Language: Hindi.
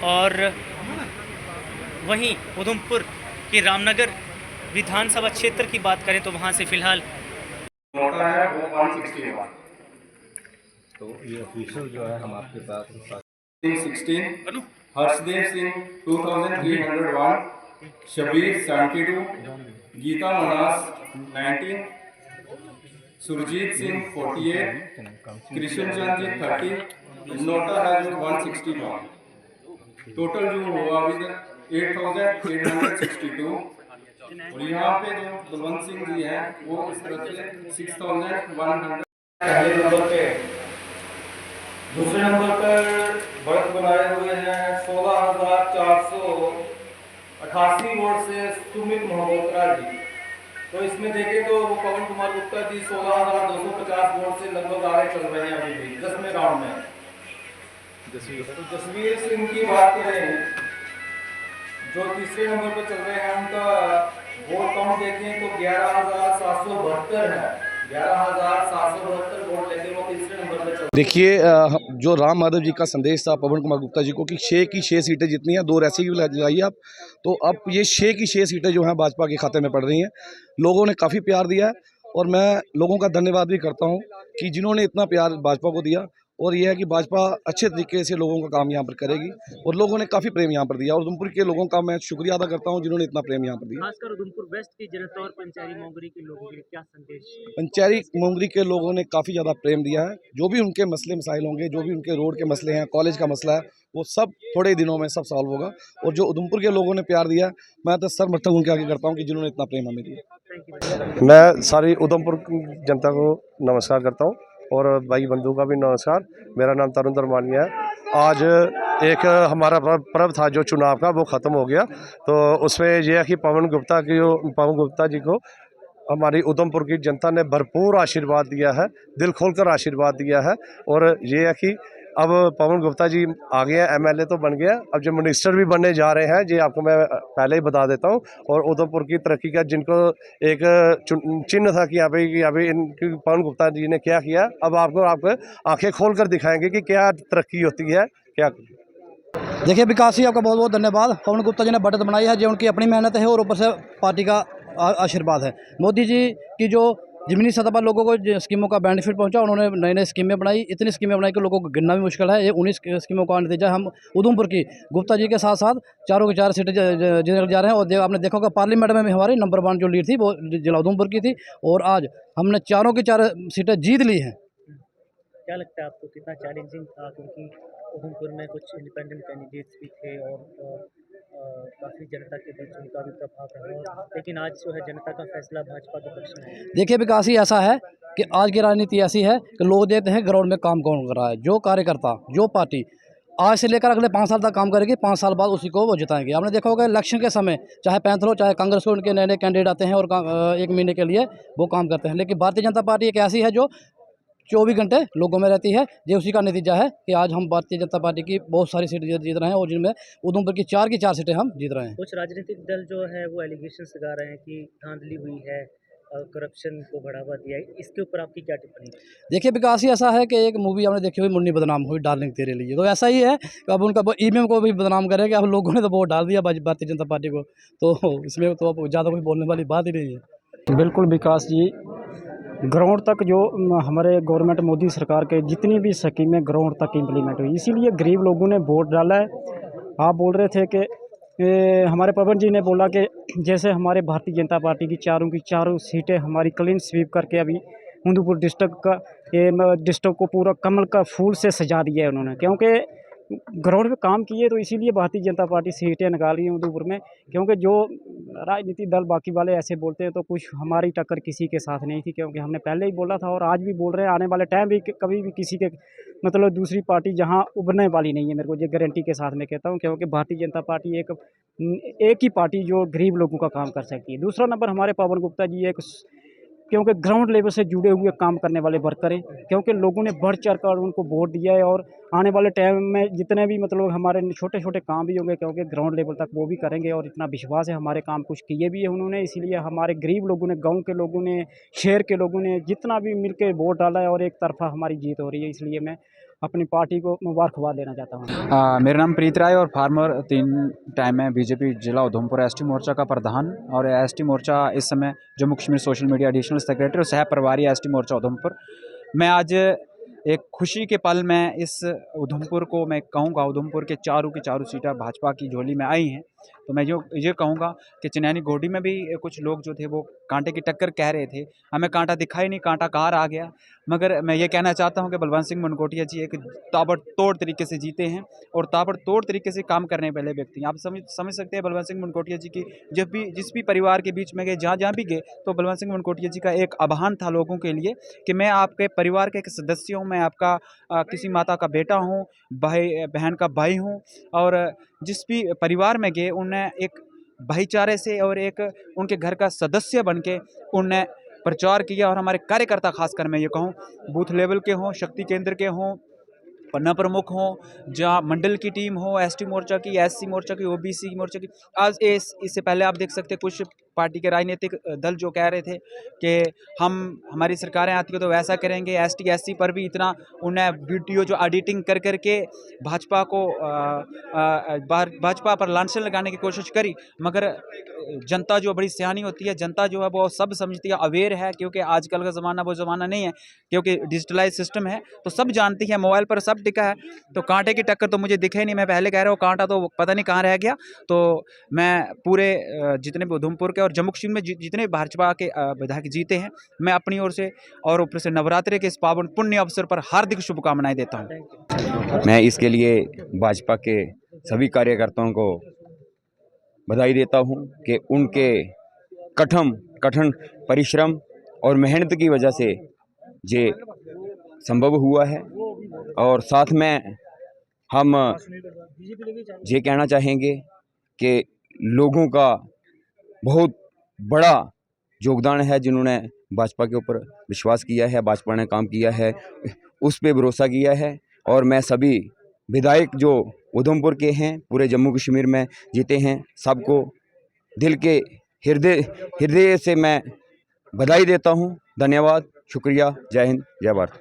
और वहीं उधमपुर के रामनगर विधानसभा क्षेत्र की बात करें तो वहां से फिलहाल नोटा है वो 161। तो ये ऑफिशियल जो है हम आपके पास 16 हर्षदेव सिंह 2301, शबीर 72, गीता मनास 19, सुरजीत सिंह 48, कृष्ण चंद जी 30, नोटा है जो 161। टोटल जो हुआ अभी तक 8862। और यहाँ पे जो बलवंत सिंह जी हैं वो इस तरफ से 6100 पहले नंबर पे। दूसरे नंबर पर बढ़त बनाए हुए हैं 16,488 वोट से सुमित मोहब्बतरा जी। तो इसमें देखें तो वो पवन कुमार गुप्ता जी 16,250 वोट से लगभग आगे चल रहे हैं अभी भी 10वें राउंड में। जसवीर सिंह की बात करें जो तीसरे नंबर पर चल रहे हैं, उनका वोट काउंट देखें तो 11,772 है। 11,772 वोट लेके वो तीसरे नंबर पर चल। देखिए, जो राम माधव जी का संदेश था पवन कुमार गुप्ता जी को कि 6 की 6 सीटें जितनी हैं, 2 ऐसी भी लगाइए आप, तो अब ये 6 की 6 सीटें जो हैं भाजपा के खाते में पड़ रही हैं। लोगों ने काफ़ी प्यार दिया है और मैं लोगों का धन्यवाद भी करता हूं कि जिन्होंने इतना प्यार भाजपा को दिया। और यह है कि भाजपा अच्छे तरीके से लोगों का काम यहाँ पर करेगी और लोगों ने काफ़ी प्रेम यहाँ पर दिया और उधमपुर के लोगों का मैं शुक्रिया अदा करता हूँ जिन्होंने इतना प्रेम यहाँ पर दिया। खासकर उधमपुर वेस्ट की जनता और पंचायती मोंगरी के लोगों के लिए क्या संदेश? पंचायती मोंगरी के लोगों ने काफ़ी ज़्यादा प्रेम दिया है। जो भी उनके मसले मसाइल होंगे, जो भी उनके रोड के मसले हैं, कॉलेज का मसला है, वो सब थोड़े दिनों में सब सॉल्व होगा। और जो उधमपुर के लोगों ने प्यार दिया, मैं तो समर्थक उनके आगे करता हूँ कि जिन्होंने इतना प्रेम हमें दिया। मैं सारी उधमपुर की जनता को नमस्कार करता हूँ और भाई बंधु का भी नमस्कार। मेरा नाम तरुण दरमानिया है। आज एक हमारा पर्व था जो चुनाव का, वो ख़त्म हो गया। तो उसमें यह है कि पवन गुप्ता जी को हमारी उधमपुर की जनता ने भरपूर आशीर्वाद दिया है, दिल खोलकर आशीर्वाद दिया है। और ये है कि अब पवन गुप्ता जी आ गए हैं, एमएलए तो बन गया, अब जो मिनिस्टर भी बनने जा रहे हैं, ये आपको मैं पहले ही बता देता हूँ। और उधमपुर की तरक्की का जिनको एक चिन्ह था कि यहाँ पे इनकी पवन गुप्ता जी ने क्या किया, अब आपको आंखें खोल कर दिखाएंगे कि क्या तरक्की होती है क्या। देखिए विकास जी, आपका बहुत बहुत धन्यवाद। पवन गुप्ता जी ने बढ़त बनाई है, जो उनकी अपनी मेहनत है और ऊपर से पार्टी का आशीर्वाद है। मोदी जी की जो ज़मीनी सतह पर लोगों को जो स्कीमों का बेनिफिट पहुंचा, उन्होंने नई नई स्कीमें बनाई, इतनी स्कीमें बनाई कि लोगों को गिनना भी मुश्किल है। ये 19 स्कीमों का नतीजा हम उधमपुर की गुप्ता जी के साथ साथ चारों की चार सीटें जीतने जा रहे हैं। और आपने देखा होगा पार्लियामेंट में भी हमारी नंबर 1 जो लीड थी वो जिला उधमपुर की थी और आज हमने चारों की चार सीटें जीत ली हैं। क्या लगता है आपको कितना चैलेंजिंग था, क्योंकि उधमपुर में कुछ इंडिपेंडेंट कैंडिडेट्स भी थे और काफ़ी जनता के बीच उनका भी प्रभाव रहा, लेकिन आज जो है जनता का फैसला भाजपा के पक्ष में है। देखिए विकास ही ऐसा है कि आज की राजनीति ऐसी है कि लोग देखते हैं ग्राउंड में काम कौन कर रहा है। जो कार्यकर्ता, जो पार्टी आज से लेकर अगले 5 साल तक काम करेगी, 5 साल बाद उसी को वो जिताएंगे। आपने देखा होगा इलेक्शन के समय चाहे पैंथर हो चाहे कांग्रेस हो, उनके नए नए कैंडिडेट आते हैं और 1 महीने के लिए वो काम करते हैं। लेकिन भारतीय जनता पार्टी एक ऐसी है जो 24 घंटे लोगों में रहती है। ये उसी का नतीजा है कि आज हम भारतीय जनता पार्टी की बहुत सारी सीटें जीत रहे हैं और जिनमें उधमपुर की 4 सीटें हम जीत रहे हैं। कुछ राजनीतिक दल जो है वो एलिगेशन लगा रहे हैं कि धांधली हुई है और करप्शन को बढ़ावा दिया है, इसके ऊपर आपकी क्या टिप्पणी है? देखिए विकास ही ऐसा है कि एक मूवी हमने देखी हुई मुन्नी बदनाम हुई डार्लिंग तेरे लिए, तो ऐसा ही है कि अब उनका ईवीएम को भी बदनाम करेंगे। अब लोगों ने तो वोट डाल दिया भारतीय जनता पार्टी को, तो इसमें तो अब ज़्यादा कोई बोलने वाली बात ही नहीं है। बिल्कुल विकास जी, ग्राउंड तक जो हमारे गवर्नमेंट मोदी सरकार के जितनी भी स्कीमें ग्राउंड तक इम्प्लीमेंट हुई, इसीलिए गरीब लोगों ने वोट डाला है। आप बोल रहे थे कि हमारे पवन जी ने बोला कि जैसे हमारे भारतीय जनता पार्टी की चारों सीटें हमारी क्लीन स्वीप करके अभी उधमपुर डिस्ट्रिक्ट को पूरा कमल का फूल से सजा दिया है उन्होंने, क्योंकि ग्राउंड पे काम किए। तो इसीलिए भारतीय जनता पार्टी सीटें निकाल रही है उधमपुर में, क्योंकि जो राजनीतिक दल बाकी वाले ऐसे बोलते हैं तो कुछ हमारी टक्कर किसी के साथ नहीं थी, क्योंकि हमने पहले ही बोला था और आज भी बोल रहे हैं। आने वाले टाइम भी कभी भी किसी के मतलब दूसरी पार्टी जहां उभरने वाली नहीं है, मेरे को ये गारंटी के साथ मैं कहता हूं, क्योंकि भारतीय जनता पार्टी एक ही पार्टी जो गरीब लोगों का काम कर सकती है। दूसरा नंबर हमारे पवन गुप्ता जी एक, क्योंकि ग्राउंड लेवल से जुड़े हुए काम करने वाले वर्कर हैं, क्योंकि लोगों ने बढ़ चढ़ कर उनको वोट दिया है। और आने वाले टाइम में जितने भी मतलब हमारे छोटे छोटे काम भी होंगे, क्योंकि ग्राउंड लेवल तक वो भी करेंगे और इतना विश्वास है हमारे काम कुछ किए भी है उन्होंने। इसीलिए हमारे गरीब लोगों ने, गांव के लोगों ने, शहर के लोगों ने जितना भी मिल के वोट डाला है और एक तरफा हमारी जीत हो रही है। इसलिए मैं अपनी पार्टी को मुबारकबाद देना चाहता हूँ। मेरा नाम प्रीत राय और फार्मर 3 टाइम है बीजेपी जिला उधमपुर एसटी मोर्चा का प्रधान, और एसटी मोर्चा इस समय Jammu Kashmir social media additional secretary और सह प्रभारी एसटी मोर्चा उधमपुर। मैं आज एक खुशी के पल में इस उधमपुर को मैं कहूँगा, उधमपुर के चारों सीटें भाजपा की झोली में आई हैं। तो मैं ये कहूँगा कि चिनैनी घोटी में भी कुछ लोग जो थे वो कांटे की टक्कर कह रहे थे, हमें कांटा दिखाई नहीं, कांटा कहाँ आ गया। मगर मैं ये कहना चाहता हूँ कि बलवंत सिंह मनकोटिया जी एक ताबड़तोड़ तरीके से जीते हैं और ताबड़तोड़ तरीके से काम करने वाले व्यक्ति हैं। आप समझ सकते हैं बलवंत सिंह मनकोटिया जी की जिस भी परिवार के बीच में गए, जहाँ भी गए, तो बलवंत सिंह मनकोटिया जी का एक आह्वान था लोगों के लिए कि मैं आपके परिवार का एक सदस्य हूँ, मैं आपका किसी माता का बेटा हूँ, भाई बहन का भाई हूँ। और जिस भी परिवार में गए उन्हें एक भाईचारे से और एक उनके घर का सदस्य बन के उनने प्रचार किया। और हमारे कार्यकर्ता, खासकर मैं ये कहूँ, बूथ लेवल के हों, शक्ति केंद्र के हों, पन्ना प्रमुख हों, जहाँ मंडल की टीम हो, एसटी मोर्चा की, एससी मोर्चा की, ओबीसी मोर्चा की, आज इससे पहले आप देख सकते हैं कुछ पार्टी के राजनीतिक दल जो कह रहे थे कि हमारी सरकारें आती है तो वैसा करेंगे, एसटी एससी पर भी इतना उन्हें वीडियो जो एडिटिंग कर करके भाजपा पर लांछन लगाने की कोशिश करी। मगर जनता जो बड़ी सियानी होती है, जनता जो है वो सब समझती है, अवेयर है, क्योंकि आजकल का ज़माना वो ज़माना नहीं है, क्योंकि डिजिटलाइज सिस्टम है तो सब जानती है, मोबाइल पर सब टिका है। तो कांटे की टक्कर तो मुझे दिखे नहीं, मैं पहले कह रहा हूँ कांटा तो पता नहीं कहाँ रह गया। तो मैं पूरे जितने भी उधमपुर के और जम्मू कश्मीर में जितने भाजपा के विधायक जीते हैं, मैं अपनी ओर से और ऊपर से नवरात्रि के इस पावन पुण्य अवसर पर हार्दिक शुभकामनाएं देता हूँ। मैं इसके लिए भाजपा के सभी कार्यकर्ताओं को बधाई देता हूं कि उनके कठिन परिश्रम और मेहनत की वजह से ये संभव हुआ है। और साथ में हम ये कहना चाहेंगे कि लोगों का बहुत बड़ा योगदान है, जिन्होंने भाजपा के ऊपर विश्वास किया है, भाजपा ने काम किया है, उस पे भरोसा किया है। और मैं सभी विधायक जो उधमपुर के हैं, पूरे जम्मू कश्मीर में जीते हैं, सबको दिल के हृदय से मैं बधाई देता हूं। धन्यवाद, शुक्रिया, जय हिंद, जय भारत।